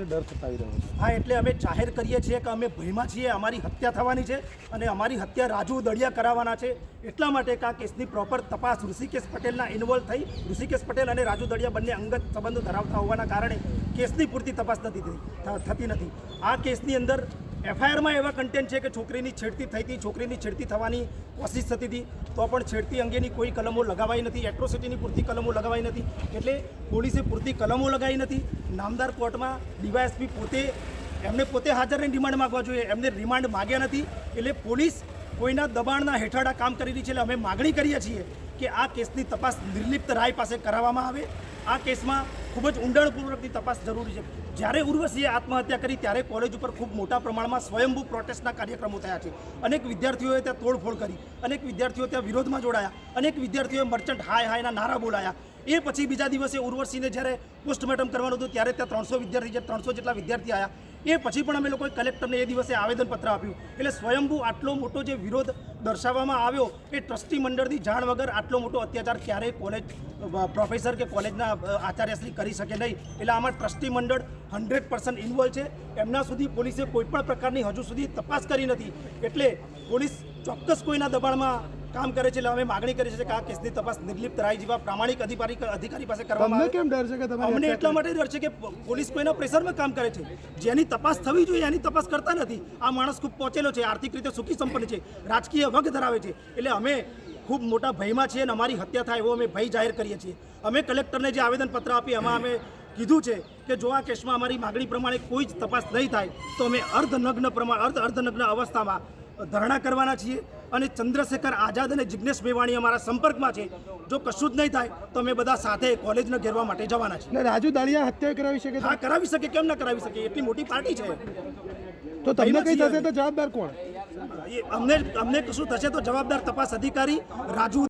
ડર સતાવી રહ્યો છે। હા, એટલે અમે જાહેર કરીએ છીએ કે અમે ભયમાં છીએ, અમારી હત્યા થવાની છે અને અમારી હત્યા રાજુ દળિયા કરાવવાના છે। એટલા માટે કે આ કેસની પ્રોપર તપાસ ઋષિકેશ પટેલના ઇન્વોલ્વ થઈ, ઋષિકેશ પટેલ અને રાજુ દળિયા બંને અંગત સંબંધો ધરાવતા હોવાના કારણે કેસની પૂરતી તપાસ થતી નથી। આ કેસની અંદર એફઆઈઆરમાં એવા કન્ટેન્ટ છે કે છોકરીની છેડતી થઈ હતી, છોકરીની છેડતી થવાની કોશિશ થતી હતી, તો પણ છેડતી અંગેની કોઈ કલમો લગાવાઈ નથી, એટ્રોસિટીની પૂરતી કલમો લગાવાઈ નથી, એટલે પોલીસે પૂરતી કલમો લગાવી નથી। નામદાર કોર્ટમાં ડીવાયએસપી એમને પોતે હાજર રહીને રિમાન્ડ માગવા જોઈએ, એમને રિમાન્ડ માગ્યા નથી, એટલે પોલીસ કોઈના દબાણના હેઠળ આ કામ કરી રહી છે। એટલે અમે માગણી કરીએ છીએ કે આ કેસની તપાસ નિર્લિપ્ત રાય પાસે કરાવવામાં આવે। આ કેસમાં ખૂબ જ ઊંડાણપૂર્વકની તપાસ જરૂરી છે। જ્યારે ઉર્વશીએ આત્મહત્યા કરી ત્યારે કોલેજ ઉપર ખૂબ મોટા પ્રમાણમાં સ્વયંભૂ પ્રોટેસ્ટના કાર્યક્રમો થયા છે। અનેક વિદ્યાર્થીઓએ ત્યાં તોડફોડ કરી, અનેક વિદ્યાર્થીઓ ત્યાં વિરોધમાં જોડાયા, અનેક વિદ્યાર્થીઓએ મર્ચન્ટ હાયના નારા બોલાયા। એ પછી બીજા દિવસે ઉર્વશીને જ્યારે પોસ્ટમોર્ટમ કરવાનું હતું ત્યારે ત્યાં 300 જેટલા વિદ્યાર્થી આવ્યા। એ પછી પણ અમે લોકોએ કલેક્ટરને એ દિવસે આવેદનપત્ર આપ્યું। એટલે સ્વયંભૂ આટલો મોટો જે વિરોધ દર્શાવવામાં આવ્યો એ ટ્રસ્ટી મંડળની જાણ વગર આટલો મોટો અત્યાચાર ક્યારેય કોલેજ પ્રોફેસર કે કોલેજના આચાર્યશ્રી કરી શકે નહીં। એટલે આમાં ટ્રસ્ટી મંડળ 100% ઇન્વોલ્વ છે। એમના સુધી પોલીસે કોઈપણ પ્રકારની હજુ સુધી તપાસ કરી નથી, એટલે પોલીસ ચોક્કસ કોઈના દબાણમાં કામ કરે છે। એટલે અમે માગણી કરી છે કે આ કેસની તપાસ નિર્લિપ્ત રાય જેવા પ્રામાણિક અધિકારી પાસે કરવામાં આવે। કેમ ડર છે કે તમે? અમને એટલા માટે ડર છે કે પોલીસ કોઈના પ્રેશરમાં કામ કરે છે, જેની તપાસ થવી જોઈએ એની તપાસ કરતા નથી। આ માણસ ખૂબ પહોંચેલો છે, આર્થિક રીતે સુખી સંપન્ન છે, રાજકીય વગ ધરાવે છે, એટલે અમે ખૂબ મોટા ભયમાં છીએ અને અમારી હત્યા થાય એવો અમે ભય જાહેર કરીએ છીએ। અમે કલેક્ટરને જે આવેદનપત્ર આપી એમાં અમે કીધું છે કે જો આ કેસમાં અમારી માગણી પ્રમાણે કોઈ જ તપાસ નહીં થાય તો અમે અર્ધનગ્ન અવસ્થામાં ધરણા કરવાના છીએ। અને ચંદ્રશેખર આઝાદ અને જિગ્નેશ મેવાણી અમારા સંપર્કમાં છે। જો કશું જ નહીં થાય તો અમે બધા સાથે કોલેજને ઘેરવા માટે જવાના છીએ। રાજુ દળિયા હત્યા કરાવી શકે? હા, કરાવી શકે, કેમ ના કરાવી શકે? એટલી મોટી પાર્ટી છે। તો તમને કઈ થશે તો જવાબદાર કોણ? અમને કશું થશે તો જવાબદાર તપાસ અધિકારી રાજુ